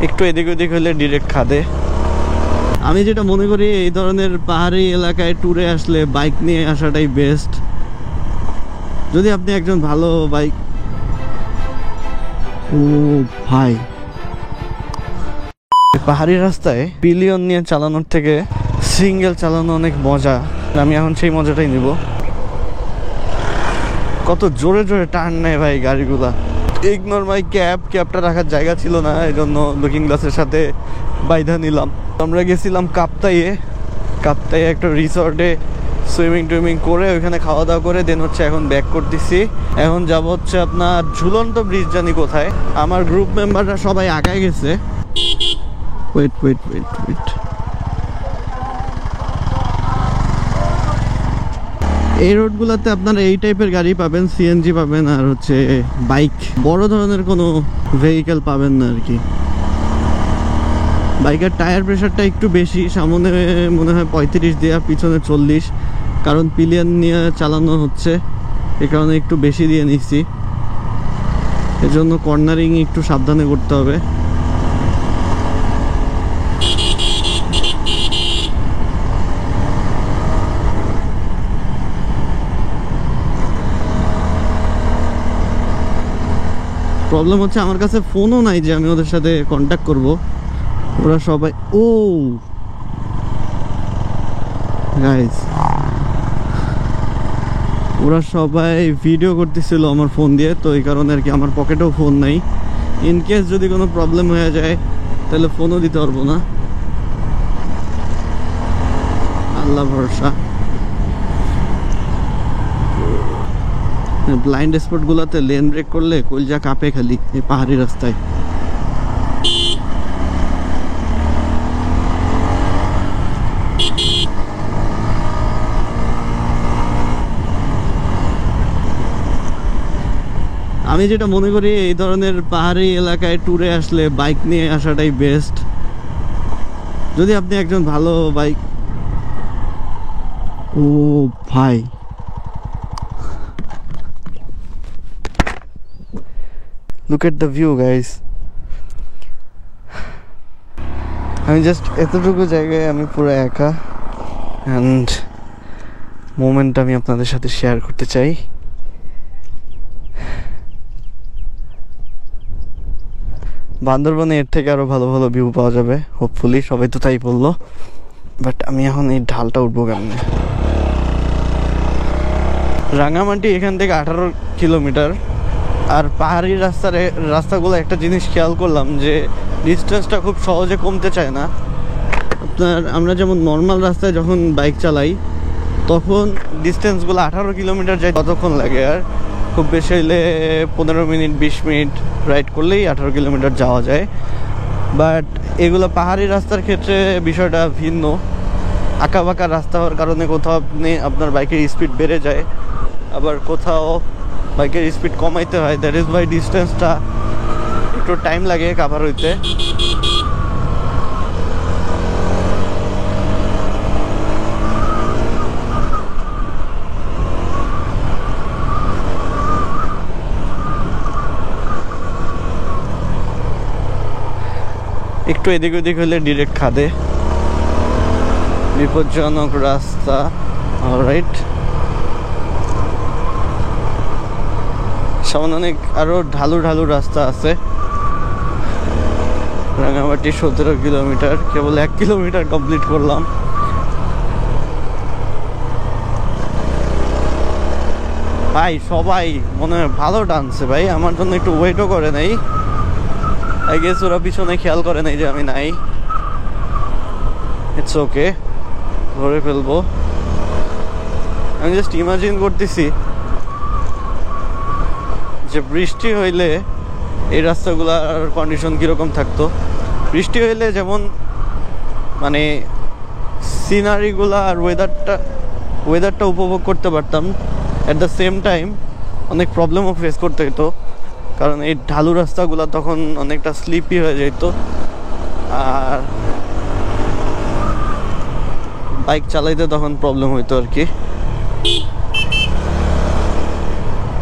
একটু এদিক ওদিক হলে ডিরেক্ট খাদে। আমি যেটা মনে করি এই ধরনের পাহাড়ি এলাকায় ট্যুরে আসলে বাইক নিয়ে আসাটাই বেস্ট। যদি আপনি একজন ভালো বাইক, ও ভাই, পাহাড়ি রাস্তায় পিলিয়ন নিয়ে চালানোর থেকে সিঙ্গেল চালানো অনেক মজা। আমি এখন সেই মজাটাই নিব। কত জোরে জোরে টার্ন নেয় ভাই গাড়িগুলা। ইগনোর মাই ক্যাবটা রাখার জায়গা ছিল না, এই জন্য লুকিং গ্লাসের সাথে বাইধা নিলাম। আমরা গেছিলাম কাপ্তাইয়ে একটা রিসর্টে সুইমিং করে ওইখানে খাওয়া দাওয়া করে দেন হচ্ছে এখন ব্যাক করতেছি। এখন যাব হচ্ছে আপনার ঝুলন্ত ব্রিজ, জানি কোথায়। আমার গ্রুপ মেম্বাররা সবাই আগায় গেছে। ওয়েট এই রোডগুলোতে আপনারা এই টাইপের গাড়ি পাবেন, সিএনজি পাবেন, আর হচ্ছে বাইক। বড় ধরনের কোনো ভেহিকেল পাবেন না আর কি। বাইকের টায়ার প্রেশারটা একটু বেশি, সামনে মনে হয় 35 দেওয়া, পিছনে 40, কারণ পিলিয়ন নিয়ে চালানো হচ্ছে, এ কারণে একটু বেশি দিয়ে নিচ্ছি। এজন্য কর্নারিং একটু সাবধানে করতে হবে। প্রবলেম হচ্ছে আমার কাছে ফোনও নাই যে আমি ওদের সাথে কন্ট্যাক্ট করব। ওরা সবাই গাইস, ওরা সবাই ভিডিও করতেছিল আমার ফোন দিয়ে, তো এই কারণে আর কি আমার পকেটেও ফোন নাই। ইন কেস যদি কোনো প্রবলেম হয়ে যায় তাহলে ফোনও দিতে পারবো না। আল্লাহ ভরসা। ব্লাইন্ড স্পট গুলাতে লেন ব্রেক করলে কলজা কাঁপে খালি এই পাহাড়ি রাস্তায়। আমি যেটা মনে করি এই ধরনের পাহাড়ি এলাকায় ট্যুরে আসলে বাইক নিয়ে আসাটাই বেস্ট। যদি আপনি একজন ভালো বাইক, ও ভাই, look at the view guys। আমি জাস্ট এতটুকু জায়গায় আমি পুরো একা, অ্যান্ড মোমেন্ট আমি আপনাদের সাথে শেয়ার করতে চাই। বান্দরবনে এর থেকে আরো ভালো ভালো ভিউ পাওয়া যাবে হোপফুলি, সবাই তো তাই বললো। বাট আমি এখন এই ঢালটা উঠবো কেমনে? রাঙামাটি এখান থেকে 18 কিলোমিটার। আর পাহাড়ি রাস্তাগুলো একটা জিনিস খেয়াল করলাম যে ডিস্টেন্সটা খুব সহজে কমতে চায় না। আপনার আমরা যেমন নর্মাল রাস্তায় যখন বাইক চালাই তখন ডিস্টেন্সগুলো 18 কিলোমিটার যায়, ততক্ষণ লাগে। আর খুব বেশি হলে 15 মিনিট 20 মিনিট রাইড করলেই 18 কিলোমিটার যাওয়া যায়। বাট এগুলো পাহাড়ি রাস্তার ক্ষেত্রে বিষয়টা ভিন্ন। আঁকা বাঁকা রাস্তা হওয়ার কারণে কোথাও আপনার বাইকের স্পিড বেড়ে যায়, আবার কোথাও বাইকের স্পিড কমাইতে হয়। দ্যাট ইজ বাই ডিস্টেন্সটা একটু টাইম লাগে কাভার হইতে। একটু এদিক ওদিক হলে ডিরেক্ট খাদে, বিপজ্জনক রাস্তা। অলরাইট, সামনে অনেক আরো ঢালু রাস্তা আছে। রাঙামাটি 17 কিলোমিটার, কেবল 1 কিলোমিটার কমপ্লিট করলাম। ভাই সবাই মনে হয় ভালো টানছে ভাই, আমার জন্য একটু ওয়েটও করে নাই। আই গেস ওরা পিছনে খেয়াল করে নাই যে আমি নাই। ইটস ওকে, ধরে ফেলবো। আমি জাস্ট ইমাজিন করতেছি যে বৃষ্টি হইলে এই রাস্তাগুলোর কন্ডিশন কীরকম থাকতো। বৃষ্টি হইলে যেমন মানে সিনারিগুলো আর ওয়েদারটা উপভোগ করতে পারতাম, অ্যাট দ্য সেম টাইম অনেক প্রবলেমও ফেস করতে হতো, কারণ এই ঢালু রাস্তাগুলো তখন অনেকটা স্লিপি হয়ে যেত আর বাইক চালাইতে তখন প্রবলেম হইতো আর কি।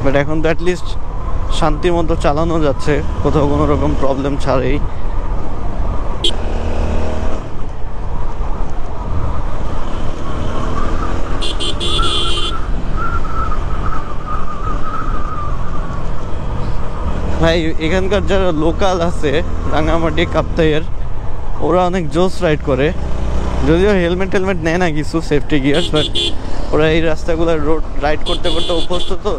বাট এখন তো অ্যাটলিস্ট শান্তি মতো চালানো যাচ্ছে, কোথাও কোনো রকম প্রবলেম ছাড়াই। ভাই এখানকার যারা লোকাল আছে রাঙামাটি কাপ্তাইয়ের, ওরা অনেক জোস রাইড করে, যদিও হেলমেট টেলমেট নেয় না কিছু সেফটি গিয়ার্স, বাট ওরা এই রাস্তাগুলো রোড রাইড করতে করতে অভ্যস্ত, তো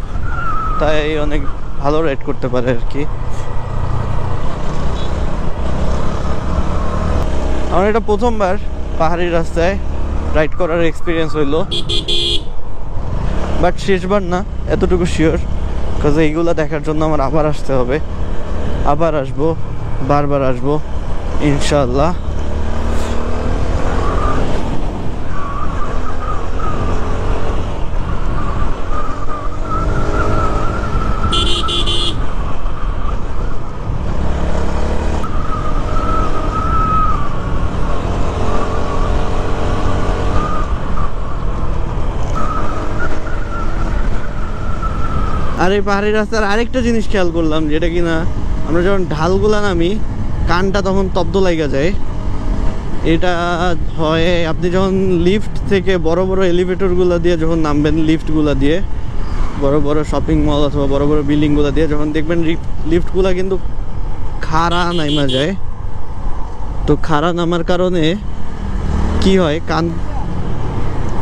তাই অনেক ভালো রাইড করতে পারে আর কি। আমার এটা প্রথমবার পাহাড়ি রাস্তায় রাইড করার এক্সপিরিয়েন্স হইলো, বাট শেষবার না, এতটুকু শিওর, বিকজ এইগুলো দেখার জন্য আমার আবার আসতে হবে, আবার আসবো, বারবার আসবো ইনশাআল্লাহ। আর এই পাহাড়ি রাস্তার আরেকটা জিনিস খেয়াল করলাম, যেটা কিনা আমরা যখন ঢালগুলা নামি কানটা তখন তব্দ লাগা যায়। এটা হয় আপনি যখন লিফট থেকে বড় বড় এলিভেটরগুলো দিয়ে যখন নামবেন, লিফটগুলো দিয়ে বড় বড় শপিং মল অথবা বড় বড় বিল্ডিংগুলো দিয়ে যখন দেখবেন লিফটগুলো কিন্তু খাড়া নামা যায়, তো খাড়া নামার কারণে কি হয়, কান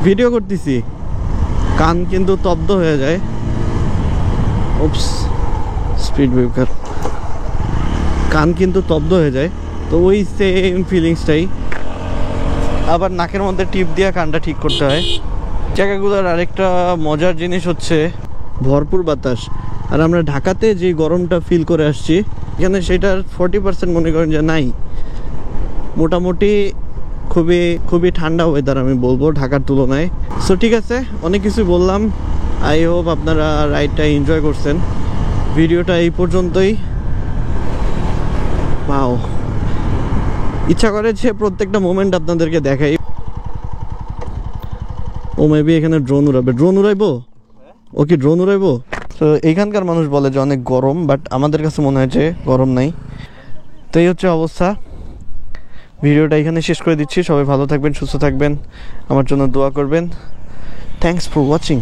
ভিডিও করতেছি, কান কিন্তু তব্দ হয়ে যায়। উপস, স্পিড ব্রেকার, কান কিন্তু তব্দ হয়ে যায়। তো ওই সেম ফিলিংসটাই আবার নাকের মধ্যে টিপ দিয়ে কানটা ঠিক করতে হয়। জায়গাগুলোর আরেকটা মজার জিনিস হচ্ছে ভরপুর বাতাস। আর আমরা ঢাকাতে যে গরমটা ফিল করে আসছি, এখানে সেটার 40% মনে করেন যে নাই। মোটামুটি খুবই খুবই ঠান্ডা ওয়েদার আমি বলবো ঢাকার তুলনায়। সো ঠিক আছে, অনেক কিছু বললাম। আই হোপ আপনারা রাইডটা এনজয় করছেন। ভিডিওটা এই পর্যন্তই। পাও ইচ্ছা করে যে প্রত্যেকটা মোমেন্ট আপনাদেরকে দেখাই। ও মেবি এখানে ড্রোন উড়াবে, ড্রোন উড়াইবো, ও কি ড্রোন উড়াইবো? তো এইখানকার মানুষ বলে যে অনেক গরম, বাট আমাদের কাছে মনে হয় যে গরম নাই। তো এই হচ্ছে অবস্থা। ভিডিওটা এখানে শেষ করে দিচ্ছি। সবাই ভালো থাকবেন, সুস্থ থাকবেন, আমার জন্য দোয়া করবেন। Thanks for watching.